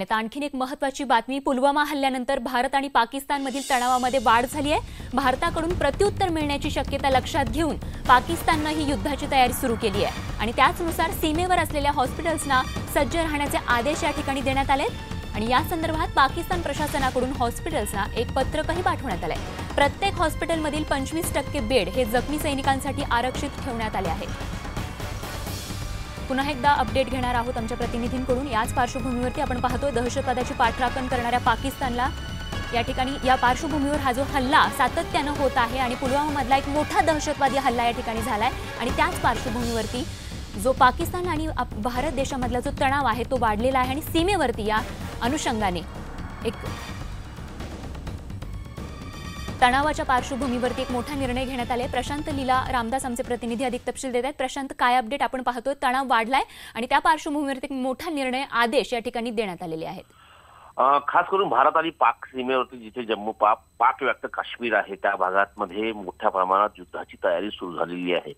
आणि आता आणखीन एक महत्त्वाची बातमी, पुलवामा हल्ल्यानंतर भारत आणि पाकिस्तानमधील तणावामध्ये वाढ झाली आहे। भारताकडून प्रत्युत्तर मिळण्याची शक्यता लक्षात घेऊन पाकिस्तानने ही युद्धाची तयारी सुरू केली आहे आणि त्याचनुसार सीमेवर असलेल्या हॉस्पिटल्सना सज्ज राहण्याचे आदेश या ठिकाणी देण्यात आले आणि या संदर्भात पाकिस्तान प्रशासनाकडून हॉस्पिटल्सना एक पत्रकही पाठवण्यात आले। प्रत्येक हॉस्पिटलमधील 25% बेड हे जखमी सैनिकांसाठी आरक्षित ठेवण्यात आले आहेत। पुन्हा एकदा अपडेट घेणार आहोत आमच्या प्रतिनिधींकडून। याच पार्श्वभूमीवरती आपण पाहतोय दहशतवादाची पाठराखण करणाऱ्या पाकिस्तानला या ठिकाणी या पार्श्वभूमीवर हा जो हल्ला सातत्याने होत आहे आणि पुलवामामधला एक मोठा दहशतवादी हल्ला या ठिकाणी झालाय आणि त्याच पार्श्वभूमीवरती जो पाकिस्तान आणि भारत देशामधला जो तणाव आहे तो वाढलेला आहे आणि सीमेवरती या अनुषंगाने एक तणावाच्या पार्श्वभूमीवरती एक मोठा निर्णय घेण्यात आले। प्रशांत लीला रामदास आमचे प्रतिनिधी अधिक तपशील देत आहेत। प्रशांत, काय अपडेट आपण पाहतोय? तणाव वाढलाय आणि त्या पार्श्वभूमीवरती एक मोठा निर्णय आदेश या ठिकाणी देण्यात आलेले आहेत। खास करून भारत आणि पाक सीमेवरती जिथे जम्मू पाक व्याप्त काश्मीर आहे त्या भागामध्ये मोठ्या प्रमाणात युद्धाची तयारी सुरू झालेली आहे।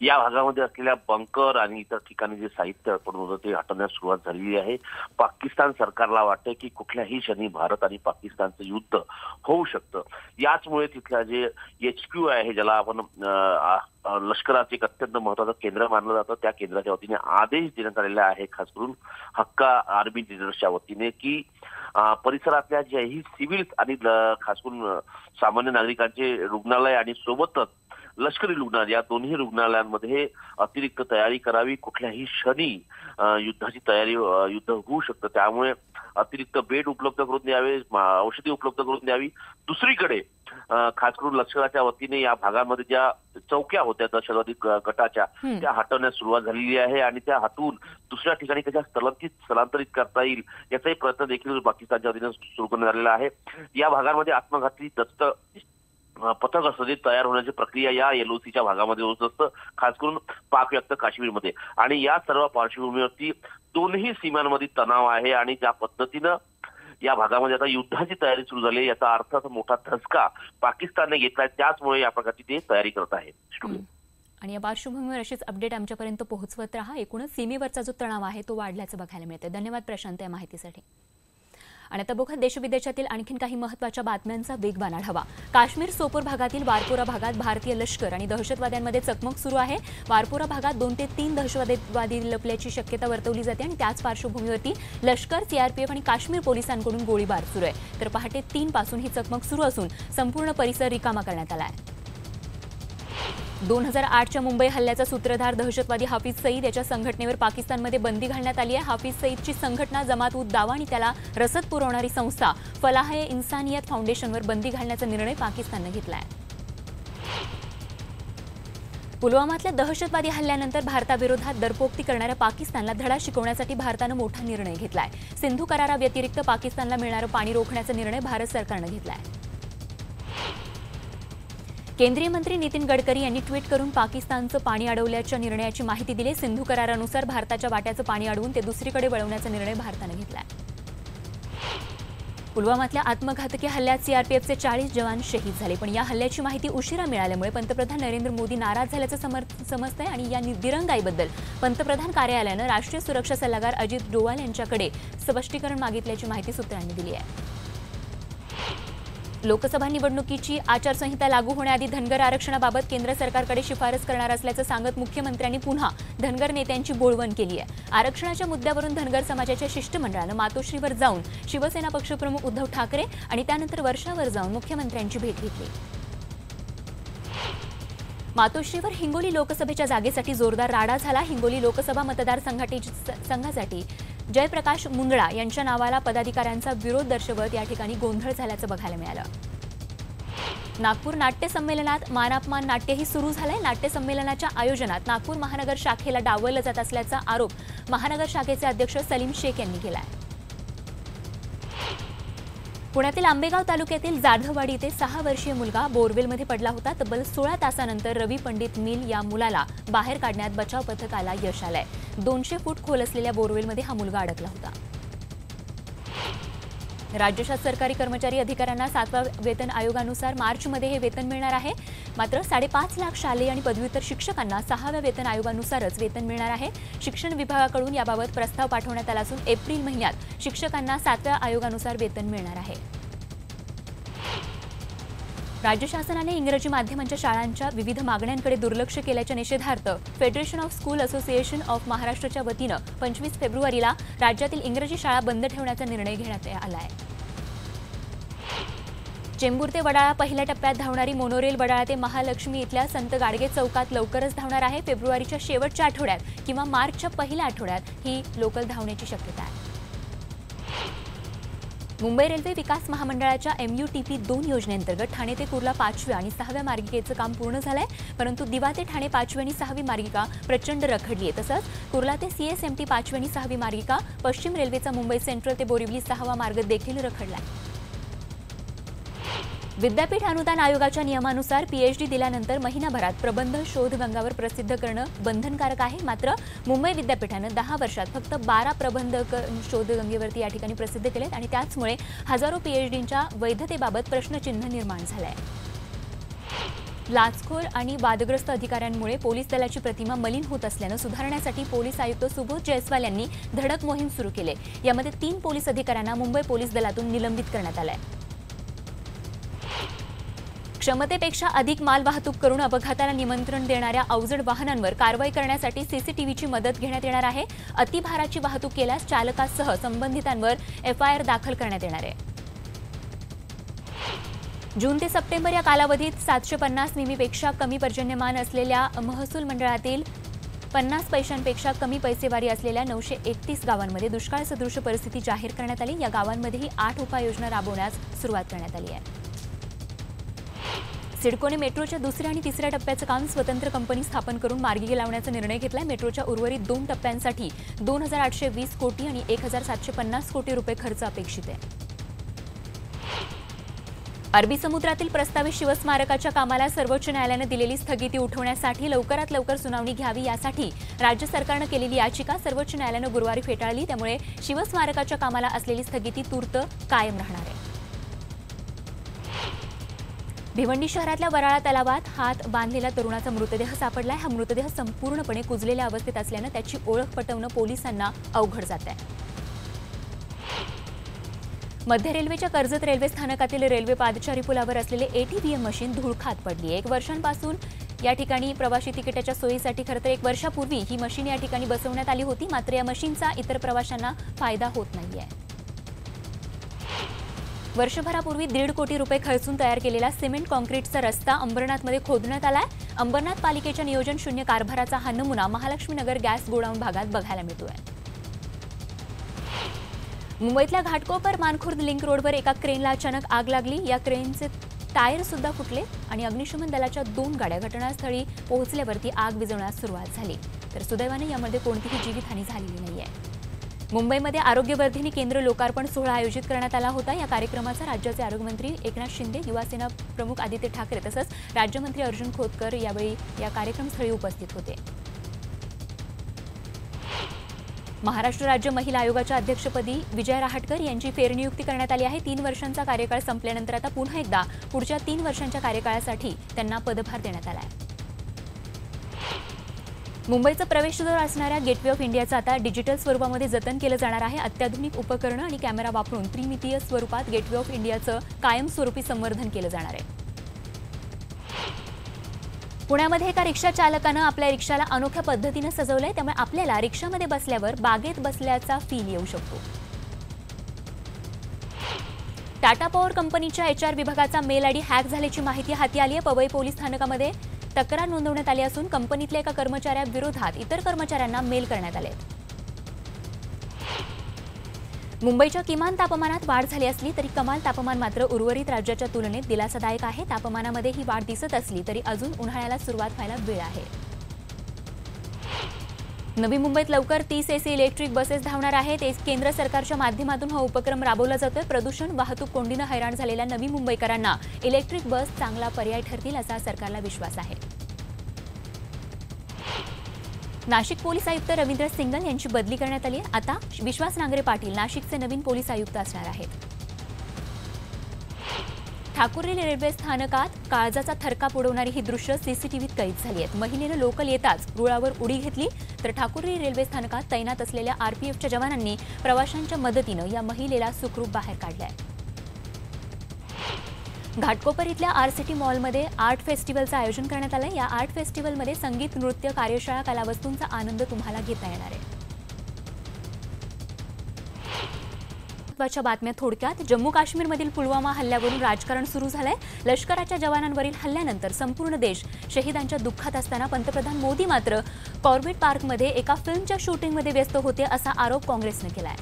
या भागामध्ये असलेल्या बंकर आणि इतर ठिकाणी जे साहित्य पडून होतं ते हटवण्यास सुरुवात झालेली आहे। पाकिस्तान सरकारला वाटतं की कुठल्याही क्षणी भारत आणि पाकिस्तानचं युद्ध होऊ शकतं। याचमुळे तिथल्या जे HQ आहे ज्याला आपण लष्कराचे एक अत्यंत महत्त्वाचं केंद्र मानलं जातं त्या केंद्राच्या वतीने आदेश देण्यात आलेला आहे, खास करून हक्का आर्मी लीडर्सच्या वतीने, की परिसरातल्या ज्याही सिव्हिल्स आणि खास करून सामान्य नागरिकांचे रुग्णालय आणि सोबतच लष्करी रुग्णालय या दोन्ही रुग्णालयांमध्ये अतिरिक्त तयारी करावी। कुठल्याही क्षणी युद्धाची तयारी युद्ध होऊ शकतं, त्यामुळे अतिरिक्त बेड उपलब्ध करून द्यावे, औषधी उपलब्ध करून द्यावी। दुसरीकडे खास करून लष्कराच्या वतीने या भागामध्ये ज्या चौक्या होत्या दहशतवादी गटाच्या त्या हटवण्यास सुरुवात झालेली आहे आणि त्या हटवून दुसऱ्या ठिकाणी कशा स्थलांतरित करता येईल याचाही प्रयत्न देखील पाकिस्तानच्या वतीने सुरू करण्यात आलेला आहे। या भागामध्ये आत्मघाती दस्त पथक असतं जे तयार होण्याची प्रक्रिया या LOCच्या भागामध्ये होत असतं, खास करून पाक व्याप्त काश्मीरमध्ये। आणि या सर्व पार्श्वभूमीवरती दोन्ही सीमांमध्ये तणाव आहे आणि ज्या पद्धतीनं या भागामध्ये आता युद्धाची तयारी सुरू झाली याचा अर्थ मोठा धसका पाकिस्तानने घेतलाय, त्याचमुळे या प्रकारची ते तयारी करत आहे। आणि या पार्श्वभूमीवर अशीच अपडेट आमच्यापर्यंत पोहोचवत राहा। एकूणच सीमेवरचा जो तणाव आहे तो वाढल्याचं बघायला मिळतंय। धन्यवाद प्रशांत या माहितीसाठी। आणि आता बघा देशविदेशातील आणखीन काही महत्त्वाच्या बातम्यांचा वेगवान आढावा। काश्मीर सोपोर भागातील वारपोरा भागात भारतीय लष्कर आणि दहशतवाद्यांमध्ये चकमक सुरू आहे। वारपोरा भागात 2 ते 3 दहशतवादी लपल्याची शक्यता वर्तवली जाते आणि त्याच पार्श्वभूमीवरती लष्कर, CRPF आणि काश्मीर पोलिसांकडून गोळीबार सुरू आहे। तर पहाटे 3 पासून ही चकमक सुरू असून संपूर्ण परिसर रिकामा करण्यात आला आहे। 2008च्या मुंबई हल्ल्याचा सूत्रधार दहशतवादी हाफिज सईद याच्या संघटनेवर पाकिस्तानमध्ये बंदी घालण्यात आली आहे। हाफिज सईदची संघटना जमात-उद-दावा आणि त्याला रसद पुरवणारी संस्था फलाह-ए-इन्सानियत फाउंडेशनवर बंदी घालण्याचा निर्णय पाकिस्तानने घेतला आहे। पुलवामातल्या दहशतवादी हल्ल्यानंतर भारताविरोधात दरपोक्ती करणाऱ्या पाकिस्तानला धडा शिकवण्यासाठी भारताने मोठा निर्णय घेतलाय। सिंधू कराराव्यतिरिक्त पाकिस्तानला मिळणारं पाणी रोखण्याचा निर्णय भारत सरकारने घेतलाय। केंद्रीय मंत्री नितीन गडकरी यांनी ट्विट करून पाकिस्तानचं पाणी अडवल्याच्या निर्णयाची माहिती दिली। सिंधू करारानुसार भारताच्या वाट्याचं पाणी अडवून ते दुसरीकडे वळवण्याचा निर्णय भारताने घेतलाय। पुलवामातल्या आत्मघातकी हल्ल्यात CRPFचे 40 जवान शहीद झाले, पण या हल्ल्याची माहिती उशिरा मिळाल्यामुळे पंतप्रधान नरेंद्र मोदी नाराज झाल्याचं समजतंय आणि या दिरंगाईबद्दल पंतप्रधान कार्यालयानं राष्ट्रीय सुरक्षा सल्लागार अजित डोवाल यांच्याकडे स्पष्टीकरण मागितल्याची माहिती सूत्रांनी दिली आहे। लोकसभा निवडणुकीची आचारसंहिता लागू होण्याआधी धनगर आरक्षणाबाबत केंद्र सरकारकडे शिफारस करणार असल्याचं सांगत मुख्यमंत्र्यांनी पुन्हा धनगर नेत्यांची बोलवण केली आहे। आरक्षणाच्या मुद्द्यावरून धनगर समाजाच्या शिष्टमंडळानं मातोश्रीवर जाऊन शिवसेना पक्षप्रमुख उद्धव ठाकरे आणि त्यानंतर वर्षावर जाऊन मुख्यमंत्र्यांची भेट घेतली। मातोश्रीवर हिंगोली लोकसभेच्या जागेसाठी जोरदार राडा झाला। हिंगोली लोकसभा मतदारसंघासाठी जयप्रकाश मुंदळा यांच्या नावाला पदाधिकाऱ्यांचा विरोध दर्शवत या ठिकाणी गोंधळ झाल्याचं बघायला मिळालं। नागपूर नाट्य संमेलनात मानापमान नाट्यही सुरू झालंय। नाट्य संमेलनाच्या आयोजनात नागपूर महानगर शाखेला डावललं जात असल्याचा आरोप महानगर शाखेचे अध्यक्ष सलीम शेख यांनी केलाय। पुण्यातील आंबेगाव तालुक्यातील जाधववाडी इथे 6 वर्षीय मुलगा बोरवेलमध्ये पडला होता। तब्बल 16 तासानंतर रवी पंडित मिल या मुलाला बाहेर काढण्यात बचाव पथकाला यश आलंय। 200 फूट खोल असलेल्या बोरवेलमध्ये हा मुलगा अडकला होता। राज्य सरकारी कर्मचारी अधिकाऱ्यांना 7व्या वेतन आयोगानुसार मार्चमध्ये हे वेतन मिळणार आहे. मात्र 5.5 लाख शालेय आणि पदव्युत्तर शिक्षकांना 6व्या वेतन आयोगानुसारच वेतन मिळणार आहे. शिक्षण विभागाकडून याबाबत प्रस्ताव पाठवण्यात आला असून एप्रिल महिन्यात शिक्षकांना 7व्या आयोगानुसार वेतन मिळणार आहे. राज्य शासनाने इंग्रजी माध्यमांच्या शाळांच्या विविध मागण्यांकडे दुर्लक्ष केल्याच्या निषेधार्थ federation of school association of महाराष्ट्रच्या वतीनं 25 फेब्रुवारीला राज्यातील इंग्रजी शाळा बंद ठेवण्याचा निर्णय घेण्यात आला आहे. चेंबूर ते वडाळा पहिल्या टप्प्यात धावणारी मोनोरेल वडाळा ते महालक्ष्मी इथल्या संत गाडगे चौकात लवकरच धावणार आहे. फेब्रुवारीच्या शेवटच्या आठवड्यात किंवा मार्चच्या पहिल्या आठवड्यात ही लोकल धावण्याची शक्यता आहे. मुंबई रेल्वे विकास महामंडळाच्या MUTP 2 योजनेअंतर्गत ठाणे ते कुर्ला 5व्या आणि 6व्या मार्गिकेचं काम पूर्ण झालंय. परंतु दिवा ते ठाणे 5वी आणि 6वी मार्गिका प्रचंड रखडली आहे. तसंच कुर्ला ते CSMT 5वी आणि 6वी मार्गिका, पश्चिम रेल्वेचा मुंबई सेंट्रल ते बोरिवली 6वा मार्ग देखील रखडलाय. विद्यापीठ अनुदान आयोगाच्या नियमानुसार PhD दिल्यानंतर महिनाभरात प्रबंध शोधगंगावर प्रसिद्ध करणं बंधनकारक आहे. मात्र मुंबई विद्यापीठानं 10 वर्षात फक्त 12 प्रबंध शोधगंगेवरती या ठिकाणी प्रसिद्ध केलेत आणि त्याचमुळे हजारो PhDंच्या वैधतेबाबत प्रश्नचिन्ह निर्माण झालंय. लाचखोर आणि वादग्रस्त अधिकाऱ्यांमुळे पोलीस दलाची प्रतिमा मलिन होत असल्यानं सुधारण्यासाठी पोलीस आयुक्त सुबोध जयस्वाल यांनी धडक मोहीम सुरू केली. यामध्ये 3 पोलीस अधिकाऱ्यांना मुंबई पोलीस दलातून निलंबित करण्यात आलंय. क्षमतेपेक्षा अधिक माल वाहतूक करून अपघाताला निमंत्रण देणाऱ्या अवजड वाहनांवर कारवाई करण्यासाठी CCTVची मदत घेण्यात येणार आहे. अतिभाराची वाहतूक केल्यास चालकासह संबंधितांवर FIR दाखल करण्यात येणार आहे. जून ते सप्टेंबर या कालावधीत 750 मिमीपेक्षा कमी पर्जन्यमान असलेल्या महसूल मंडळातील 50 पैशांपेक्षा कमी पैसेवारी असलेल्या 931 गावांमध्ये दुष्काळ सदृश परिस्थिती जाहीर करण्यात आली. या गावांमध्येही 8 उपाययोजना राबवण्यास सुरुवात करण्यात आली आहे. सिडकोने मेट्रोच्या 2ऱ्या आणि 3ऱ्या टप्प्याचं काम स्वतंत्र कंपनी स्थापन करून मार्गी लावण्याचा निर्णय घेतलाय. मेट्रोच्या उर्वरित 2 टप्प्यांसाठी 2,820 कोटी आणि 1,750 कोटी रुपये खर्च अपेक्षित आहे. अरबी समुद्रातील प्रस्तावित शिवस्मारकाच्या कामाला सर्वोच्च न्यायालयानं दिलेली स्थगिती उठवण्यासाठी लवकरात लवकर सुनावणी घ्यावी यासाठी राज्य सरकारनं केलेली याचिका सर्वोच्च न्यायालयानं गुरुवारी फेटाळली. त्यामुळे शिवस्मारकाच्या कामाला असलेली स्थगिती तूर्त कायम राहणार आहे. भिवंडी शहरातल्या वराळा तलावात हात बांधलेला तरुणाचा मृतदेह सापडलाय. हा मृतदेह संपूर्णपणे कुजलेल्या अवस्थेत असल्यानं त्याची ओळख पटवणं पोलिसांना अवघड जात आहे. मध्य रेल्वेच्या कर्जत रेल्वे स्थानकातील रेल्वे पादचारी पुलावर असलेले ATVM मशीन धूळखात पडली. 1 वर्षांपासून या ठिकाणी प्रवासी तिकिटाच्या सोयीसाठी खरं तर 1 वर्षापूर्वी ही मशीन या ठिकाणी बसवण्यात आली होती. मात्र या मशीनचा इतर प्रवाशांना फायदा होत नाहीये. वर्षभरापूर्वी 1.5 कोटी रुपये खर्चून तयार केलेला सिमेंट कॉन्क्रीटचा रस्ता अंबरनाथमध्ये खोदण्यात आलाय. अंबरनाथ पालिकेच्या नियोजन शून्य कारभाराचा हा नमुना महालक्ष्मी नगर गॅस गोडाऊन भागात बघायला मिळतोय. मुंबईतल्या घाटकोपर मानखुर्द लिंक रोडवर एका क्रेनला अचानक आग लागली. या क्रेनचे टायर सुद्धा फुटले आणि अग्निशमन दलाच्या 2 गाड्या घटनास्थळी पोहोचल्यावरती आग विझवण्यास सुरुवात झाली. तर सुदैवाने यामध्ये कोणतीही जीवितहानी झालेली नाहीये. मुंबईमध्ये आरोग्यवर्धिनी केंद्र लोकार्पण सोहळा आयोजित करण्यात आला होता. या कार्यक्रमाचा राज्याचे आरोग्यमंत्री एकनाथ शिंदे, युवासेना प्रमुख आदित्य ठाकरे तसंच राज्यमंत्री अर्जुन खोतकर यावेळी या कार्यक्रमस्थळी उपस्थित होते. महाराष्ट्र राज्य महिला आयोगाच्या अध्यक्षपदी विजय रहाटकर यांची फेरनियुक्ती करण्यात आली आहे. 3 वर्षांचा कार्यकाळ संपल्यानंतर आता पुन्हा एकदा पुढच्या 3 वर्षांच्या कार्यकाळासाठी त्यांना पदभार देण्यात आला आहे. मुंबईचं प्रवेशद्वार असणाऱ्या गेटवे ऑफ इंडियाचं आता डिजिटल स्वरूपामध्ये जतन केलं जाणार आहे. अत्याधुनिक उपकरणं आणि कॅमेरा वापरून त्रिमितीय स्वरूपात गेटवे ऑफ इंडियाचं कायमस्वरूपी संवर्धन केलं जाणार आहे. पुण्यामध्ये एका रिक्षा चालकानं आपल्या रिक्षाला अनोख्या पद्धतीनं सजवलंय. त्यामुळे आपल्याला रिक्षामध्ये बसल्यावर बागेत बसल्याचा फील येऊ शकतो. टाटा पॉवर कंपनीच्या HR विभागाचा मेल ID हॅक झाल्याची माहिती हाती आली आहे. पवई पोलीस स्थानकामध्ये तक्रार नोंदवण्यात आली असून कंपनीतल्या एका कर्मचाऱ्याविरोधात इतर कर्मचाऱ्यांना मेल करण्यात आले. मुंबईच्या किमान तापमानात वाढ झाली असली तरी कमाल तापमान मात्र उर्वरित राज्याच्या तुलनेत दिलासादायक आहे. तापमानामध्ये ही वाढ दिसत असली तरी अजून उन्हाळ्याला सुरुवात व्हायला वेळ आहे. नवी मुंबईत लवकर 30 AC इलेक्ट्रिक बसेस धावणार आहेत. केंद्र सरकारच्या माध्यमातून हा उपक्रम राबवला जातोय. प्रदूषण वाहतूक कोंडीनं हैराण झालेल्या नवी मुंबईकरांना इलेक्ट्रिक बस चांगला पर्याय ठरतील असा सरकारला विश्वास आहे. नाशिक पोलीस आयुक्त रवींद्र सिंगल यांची बदली करण्यात आली आहे. आता विश्वास नांगरे पाटील नाशिकचे नवीन पोलीस आयुक्त असणार आहेत. ठाकुर्ली रेल्वे स्थानकात काळजाचा थरकाप उडवणारी ही दृश्य सीसीटीव्हीत कैद झाली आहेत. महिलेनं लोकल येताच रुळावर उडी घेतली तर ठाकुर्ली रेल्वे स्थानकात तैनात असलेल्या आरपीएफच्या जवानांनी प्रवाशांच्या मदतीनं या महिलेला सुखरूप बाहेर काढलंय. घाटकोपर इथल्या आरसीटी मॉलमध्ये आर्ट फेस्टिवलचं आयोजन करण्यात आलंय. या आर्ट फेस्टिवलमध्ये संगीत, नृत्य, कार्यशाळा, कलावस्तूंचा आनंद तुम्हाला घेता येणार आहे. महत्त्वाच्या बातम्या थोडक्यात. जम्मू काश्मीरमधील पुलवामा हल्ल्यावरून राजकारण सुरू झालंय. लष्कराच्या जवानांवरील हल्ल्यानंतर संपूर्ण देश शहीदांच्या दुःखात असताना पंतप्रधान मोदी मात्र कॉर्बेट पार्कमध्ये एका फिल्मच्या शूटिंगमध्ये व्यस्त होते असा आरोप काँग्रेसने केलाय.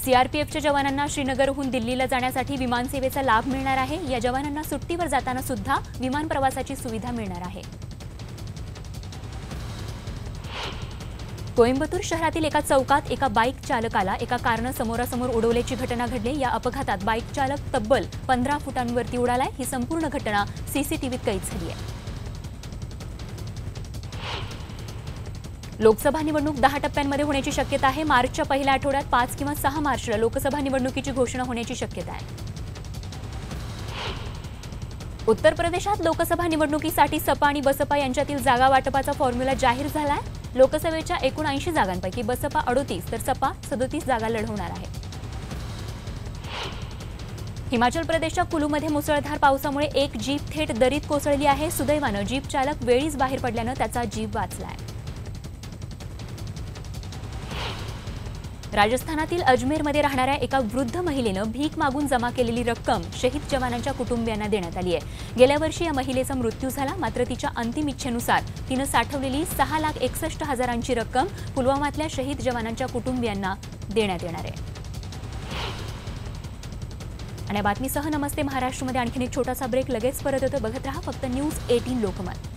सीआरपीएफच्या जवानांना श्रीनगरहून दिल्लीला जाण्यासाठी विमानसेवेचा लाभ मिळणार आहे. या जवानांना सुट्टीवर जाताना सुद्धा विमान प्रवासाची सुविधा मिळणार आहे. कोइंबतूर शहरातील एका चौकात एका बाईक चालकाला एका कारनं समोरासमोर उडवल्याची घटना घडली. या अपघातात बाईक चालक तब्बल 15 फुटांवरती उडालाय. ही संपूर्ण घटना सीसीटीव्हीत कैद झाली आहे. लोकसभा निवडणूक 10 टप्प्यांमध्ये होण्याची शक्यता आहे. मार्चच्या पहिल्या आठवड्यात 5 किंवा 6 मार्चला लोकसभा निवडणुकीची घोषणा होण्याची शक्यता आहे. उत्तर प्रदेशात लोकसभा निवडणुकीसाठी सपा आणि बसपा यांच्यातील जागा वाटपाचा फॉर्म्युला जाहीर झालाय. लोकसभेच्या एकूण 80 जागांपैकी बसपा 38 तर सपा 37 जागा लढवणार आहे. हिमाचल प्रदेशच्या कुलूमध्ये मुसळधार पावसामुळे एक जीप थेट दरीत कोसळली आहे. सुदैवानं जीप चालक वेळीच बाहेर पडल्यानं त्याचा जीव वाचलाय. राजस्थानातील अजमेरमध्ये राहणाऱ्या एका वृद्ध महिलेनं भीक मागून जमा केलेली रक्कम शहीद जवानांच्या कुटुंबियांना देण्यात आली आहे. गेल्या वर्षी या महिलेचा मृत्यू झाला, मात्र तिच्या अंतिम इच्छेनुसार तिनं साठवलेली 6,61,000ची रक्कम पुलवामातल्या शहीद जवानांच्या कुटुंबियांना देण्यात येणार आहे. आणि या बातमीसह नमस्ते महाराष्ट्रमध्ये आणखीन एक छोटासा ब्रेक. लगेच परत येतो. बघत रहा फक्त न्यूज 18 लोकमत.